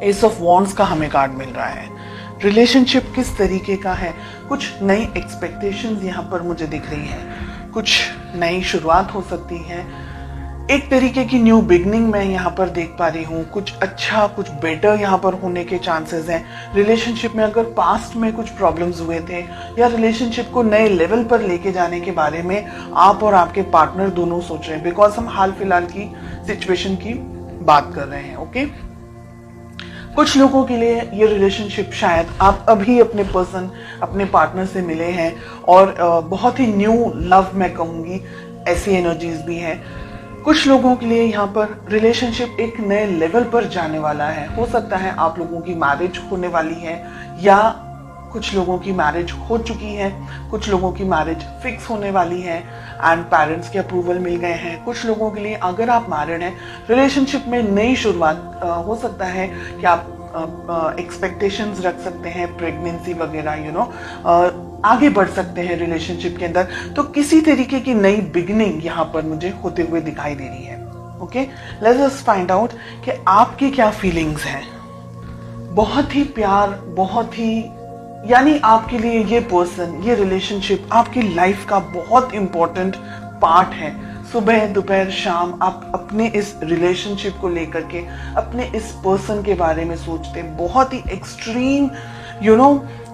S of wands का हमें card मिल रहा है। रिलेशनशिप किस तरीके का है, कुछ नई एक्सपेक्टेशंस यहाँ पर मुझे दिख रही है, कुछ नई शुरुआत हो सकती है, एक तरीके की न्यू बिगनिंग मैं यहाँ पर देख पा रही हूँ, कुछ अच्छा कुछ बेटर यहाँ पर होने के चांसेस हैं। रिलेशनशिप में अगर पास्ट में कुछ प्रॉब्लम्स हुए थे या रिलेशनशिप को नए लेवल पर लेके जाने के बारे में आप और आपके पार्टनर दोनों सोच रहे हैं, बिकॉज हम हाल फिलहाल की सिचुएशन की बात कर रहे हैं। ओके, कुछ लोगों के लिए ये रिलेशनशिप शायद आप अभी अपने पार्टनर से मिले हैं और बहुत ही न्यू लव मैं कहूँगी, ऐसी एनर्जीज भी हैं। कुछ लोगों के लिए यहाँ पर रिलेशनशिप एक नए लेवल पर जाने वाला है। हो सकता है आप लोगों की मैरिज होने वाली है या कुछ लोगों की मैरिज हो चुकी है, कुछ लोगों की मैरिज फिक्स होने वाली है एंड पेरेंट्स के अप्रूवल मिल गए हैं। कुछ लोगों के लिए अगर आप मैरिड हैं, रिलेशनशिप में नई शुरुआत हो सकता है कि आप एक्सपेक्टेशंस रख सकते हैं, प्रेगनेंसी वगैरह आगे बढ़ सकते हैं रिलेशनशिप के अंदर। तो किसी तरीके की नई बिगनिंग यहाँ पर मुझे होते हुए दिखाई दे रही है। Okay, let's just find out कि आपकी क्या फीलिंग्स हैं। बहुत ही प्यार, बहुत ही यानी आपके लिए ये पर्सन, ये रिलेशनशिप आपकी लाइफ का बहुत इंपॉर्टेंट पार्ट है। सुबह दोपहर शाम आप अपने इस रिलेशनशिप को लेकर के, अपने इस पर्सन के बारे में सोचते हैं, बहुत ही एक्सट्रीम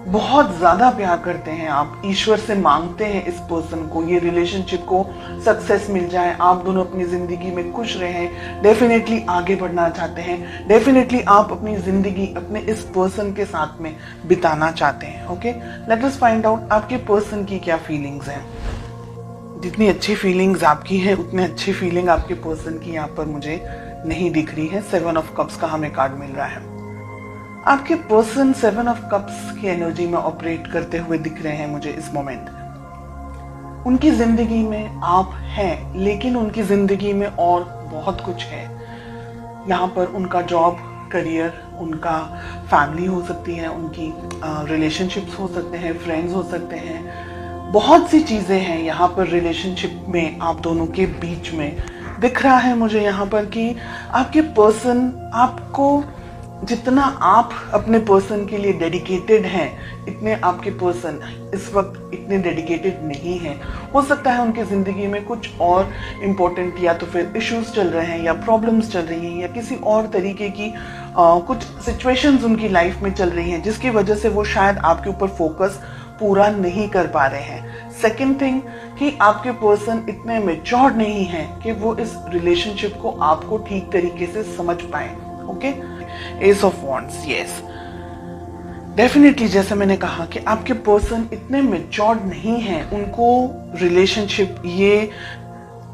बहुत ज्यादा प्यार करते हैं आप, ईश्वर से मांगते हैं इस पर्सन को, ये रिलेशनशिप को सक्सेस मिल जाए, आप दोनों अपनी जिंदगी में खुश रहें, डेफिनेटली आगे बढ़ना चाहते हैं, डेफिनेटली आप अपनी जिंदगी अपने इस पर्सन के साथ में बिताना चाहते हैं। Okay, late us find out आपके पर्सन की क्या फीलिंग्स हैं। जितनी अच्छी फीलिंग्स आपकी है उतनी अच्छी फीलिंग आपके पर्सन की यहाँ पर मुझे नहीं दिख रही है। 7 ऑफ कप्स का हमें कार्ड मिल रहा है। आपके पर्सन 7 ऑफ कप्स की एनर्जी में ऑपरेट करते हुए दिख रहे हैं मुझे इस मोमेंट। उनकी जिंदगी में आप हैं, लेकिन उनकी जिंदगी में और बहुत कुछ है। यहाँ पर उनका जॉब, करियर, उनका फैमिली हो सकती है, उनकी रिलेशनशिप्स हो सकते हैं, फ्रेंड्स हो सकते हैं, बहुत सी चीजें हैं यहाँ पर रिलेशनशिप में आप दोनों के बीच में। दिख रहा है मुझे यहाँ पर कि आपके पर्सन आपको, जितना आप अपने पर्सन के लिए डेडिकेटेड हैं, इतने आपके पर्सन इस वक्त इतने डेडिकेटेड नहीं हैं। हो सकता है उनकी जिंदगी में कुछ और इम्पोर्टेंट या तो फिर इश्यूज चल रहे हैं या प्रॉब्लम्स चल रही हैं या किसी और तरीके की कुछ सिचुएशंस उनकी लाइफ में चल रही हैं, जिसकी वजह से वो शायद आपके ऊपर फोकस पूरा नहीं कर पा रहे हैं। सेकेंड थिंग कि आपके पर्सन इतने मैच्योर नहीं हैं कि वो इस रिलेशनशिप को आपको ठीक तरीके से समझ पाए। Okay, S of wands, yes, definitely जैसे मैंने कहा कि आपके पर्सन इतने मैच्योर नहीं हैं, उनको रिलेशनशिप, ये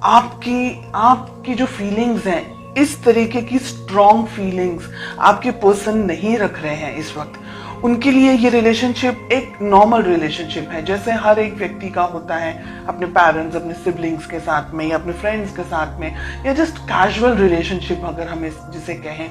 आपकी जो फीलिंग्स हैं, इस तरीके की स्ट्रॉन्ग फीलिंग्स आपके पर्सन नहीं रख रहे हैं इस वक्त। उनके लिए ये रिलेशनशिप एक नॉर्मल रिलेशनशिप है, जैसे हर एक व्यक्ति का होता है अपने पेरेंट्स, अपने सिबलिंग्स के साथ में या अपने फ्रेंड्स के साथ में, या जस्ट कैजुअल रिलेशनशिप अगर हम जिसे कहें।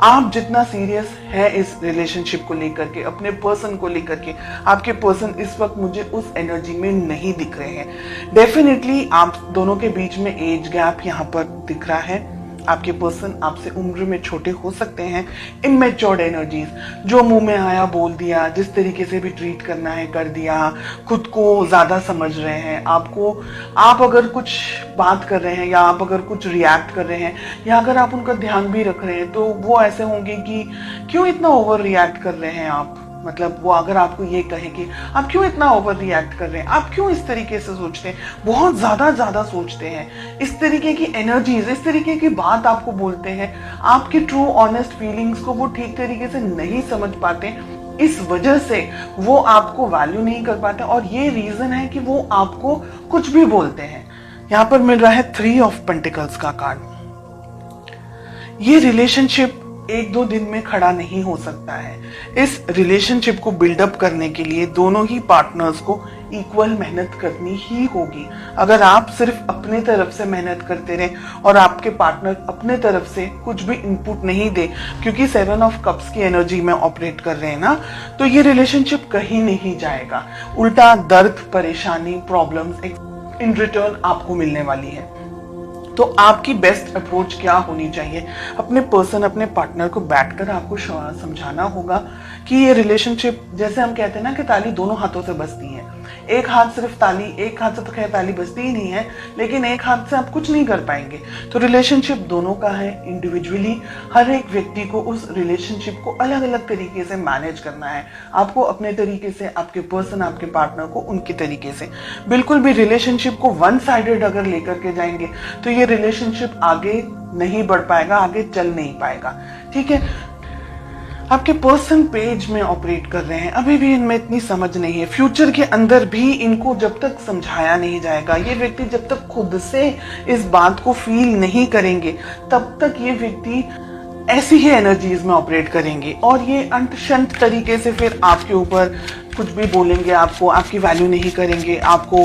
आप जितना सीरियस है इस रिलेशनशिप को लेकर के, अपने पर्सन को लेकर के, आपके पर्सन इस वक्त मुझे उस एनर्जी में नहीं दिख रहे हैं। डेफिनेटली आप दोनों के बीच में एज गैप यहाँ पर दिख रहा है। आपके पर्सन आपसे उम्र में छोटे हो सकते हैं। इमेच्योर्ड एनर्जीज, जो मुंह में आया बोल दिया, जिस तरीके से भी ट्रीट करना है कर दिया, खुद को ज्यादा समझ रहे हैं। आप अगर कुछ बात कर रहे हैं या आप अगर कुछ रिएक्ट कर रहे हैं या अगर आप उनका ध्यान भी रख रहे हैं, तो वो ऐसे होंगे कि क्यों इतना ओवर रिएक्ट कर रहे हैं आप। मतलब वो अगर आपको ये कहे कि आप क्यों इतना ओवर रिएक्ट कर रहे हैं, आप क्यों इस तरीके से सोचते हैं, बहुत ज्यादा सोचते हैं, इस तरीके की एनर्जीज, इस तरीके की बात आपको बोलते हैं, आपकी ट्रू ऑनेस्ट फीलिंग्स को वो ठीक तरीके से नहीं समझ पाते, इस वजह से वो आपको वैल्यू नहीं कर पाते। और ये रीजन है कि वो आपको कुछ भी बोलते हैं। यहाँ पर मिल रहा है 3 ऑफ पेंटिकल्स का कार्ड। ये रिलेशनशिप 1-2 दिन में खड़ा नहीं हो सकता है। इस रिलेशनशिप को बिल्डअप करने के लिए दोनों ही पार्टनर्स को इक्वल मेहनत करनी ही होगी। अगर आप सिर्फ अपने तरफ से मेहनत करते रहे और आपके पार्टनर अपने तरफ से कुछ भी इनपुट नहीं दे, क्योंकि 7 ऑफ कप्स की एनर्जी में ऑपरेट कर रहे हैं ना, तो ये रिलेशनशिप कहीं नहीं जाएगा। उल्टा दर्द, परेशानी, प्रॉब्लम्स इन रिटर्न आपको मिलने वाली है। तो आपकी बेस्ट अप्रोच क्या होनी चाहिए? अपने पर्सन, अपने पार्टनर को बैठकर आपको समझाना होगा कि ये रिलेशनशिप, जैसे हम कहते हैं ना कि ताली दोनों हाथों से बजती है। एक हाथ से तो खैर ताली बजती ही नहीं है, लेकिन एक हाथ से आप कुछ नहीं कर पाएंगे। तो रिलेशनशिप दोनों का है। इंडिविजुअली हर एक व्यक्ति को उस रिलेशनशिप को अलग अलग तरीके से मैनेज करना है। आपको अपने तरीके से, आपके पर्सन, आपके पार्टनर को उनके तरीके से। बिल्कुल भी रिलेशनशिप को वन साइडेड अगर लेकर के जाएंगे तो ये रिलेशनशिप आगे नहीं बढ़ पाएगा, आगे चल नहीं पाएगा। ठीक है, आपके पर्सन पेज में ऑपरेट कर रहे हैं, अभी भी इनमें इतनी समझ नहीं है। फ्यूचर के अंदर भी इनको जब तक समझाया नहीं जाएगा, ये व्यक्ति जब तक खुद से इस बात को फील नहीं करेंगे, तब तक ये व्यक्ति ऐसी ही एनर्जीज में ऑपरेट करेंगे और ये अंट शंट तरीके से फिर आपके ऊपर कुछ भी बोलेंगे, आपको, आपकी वैल्यू नहीं करेंगे, आपको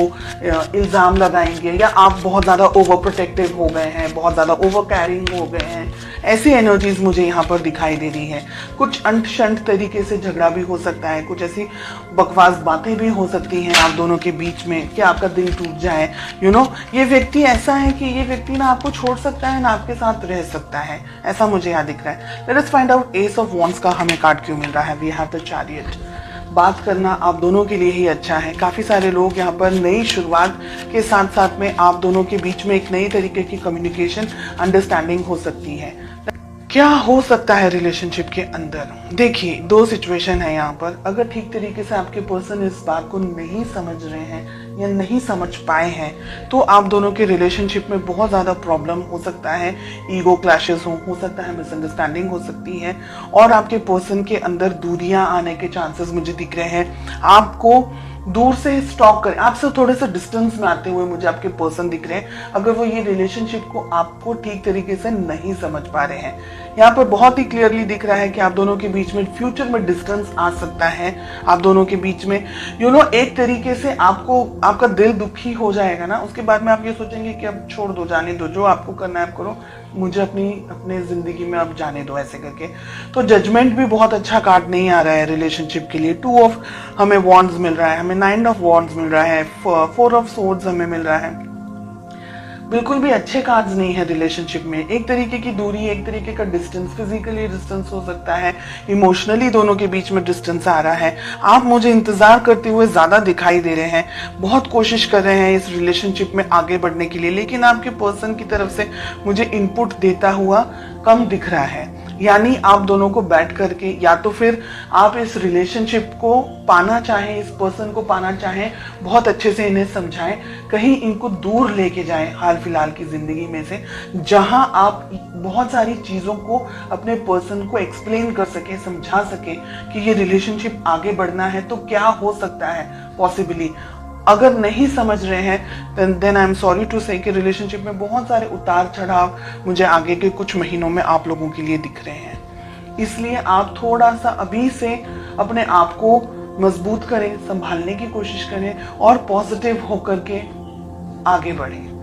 इल्ज़ाम लगाएंगे, या आप बहुत ज़्यादा ओवर प्रोटेक्टिव हो गए हैं, बहुत ज़्यादा ओवर कैरिंग हो गए हैं। ऐसी एनर्जीज मुझे यहाँ पर दिखाई दे रही है। कुछ अंट शंट तरीके से झगड़ा भी हो सकता है, कुछ ऐसी बकवास बातें भी हो सकती हैं आप दोनों के बीच में कि आपका दिल टूट जाए। ये व्यक्ति ऐसा है कि ये व्यक्ति ना आपको छोड़ सकता है ना आपके साथ रह सकता है, ऐसा मुझे यहाँ दिख रहा है। Let us find out ace of wands का हमें कार्ड क्यों मिल रहा है। We have the chariot. बात करना आप दोनों के लिए ही अच्छा है। काफ़ी सारे लोग यहाँ पर नई शुरुआत के साथ साथ में आप दोनों के बीच में एक नई तरीके की कम्युनिकेशन, अंडरस्टैंडिंग हो सकती है। क्या हो सकता है रिलेशनशिप के अंदर? देखिए, दो सिचुएशन है यहाँ पर। अगर ठीक तरीके से आपके पर्सन इस बात को नहीं समझ रहे हैं या नहीं समझ पाए हैं तो आप दोनों के रिलेशनशिप में बहुत ज़्यादा प्रॉब्लम हो सकता है। ईगो क्लैशेस हो सकता है, मिसअंडरस्टैंडिंग हो सकती है और आपके पर्सन के अंदर दूरियां आने के चांसेस मुझे दिख रहे हैं। आपको दूर से स्टॉक करें, आपसे थोड़े से डिस्टेंस में आते हुए मुझे आपके पर्सन दिख रहे हैं, अगर वो ये रिलेशनशिप को आपको ठीक तरीके से नहीं समझ पा रहे हैं। यहाँ पर बहुत ही क्लियरली दिख रहा है कि आप दोनों के बीच में फ्यूचर में डिस्टेंस आ सकता है। आप दोनों के बीच में एक तरीके से आपका दिल दुखी हो जाएगा ना, उसके बाद में आप ये सोचेंगे कि अब छोड़ दो, जाने दो, जो आपको करना है आप करो, मुझे अपने जिंदगी में अब जाने दो, ऐसे करके। तो जजमेंट भी बहुत अच्छा कार्ड नहीं आ रहा है रिलेशनशिप के लिए। 2 ऑफ हमें वॉन्ड्स मिल रहा है, हमें 9 ऑफ वॉन्ड्स मिल रहा है, 4 ऑफ सोर्ड्स हमें मिल रहा है। बिल्कुल भी अच्छे कार्ड्स नहीं है रिलेशनशिप में। एक तरीके की दूरी, एक तरीके का डिस्टेंस, फिजिकली डिस्टेंस हो सकता है, इमोशनली दोनों के बीच में डिस्टेंस आ रहा है। आप मुझे इंतजार करते हुए ज्यादा दिखाई दे रहे हैं, बहुत कोशिश कर रहे हैं इस रिलेशनशिप में आगे बढ़ने के लिए, लेकिन आपके पर्सन की तरफ से मुझे इनपुट देता हुआ कम दिख रहा है। यानी आप दोनों को बैठ करके, या तो फिर आप इस रिलेशनशिप को पाना चाहें, इस पर्सन को पाना चाहें, बहुत अच्छे से इन्हें समझाएं, कहीं इनको दूर लेके जाएं हाल फिलहाल की जिंदगी में से, जहां आप बहुत सारी चीजों को अपने पर्सन को एक्सप्लेन कर सके, समझा सके कि ये रिलेशनशिप आगे बढ़ना है तो क्या हो सकता है पॉसिबली। अगर नहीं समझ रहे हैं then I am sorry to say कि रिलेशनशिप में बहुत सारे उतार चढ़ाव मुझे आगे के कुछ महीनों में आप लोगों के लिए दिख रहे हैं। इसलिए आप थोड़ा सा अभी से अपने आप को मजबूत करें, संभालने की कोशिश करें और पॉजिटिव होकर के आगे बढ़ें।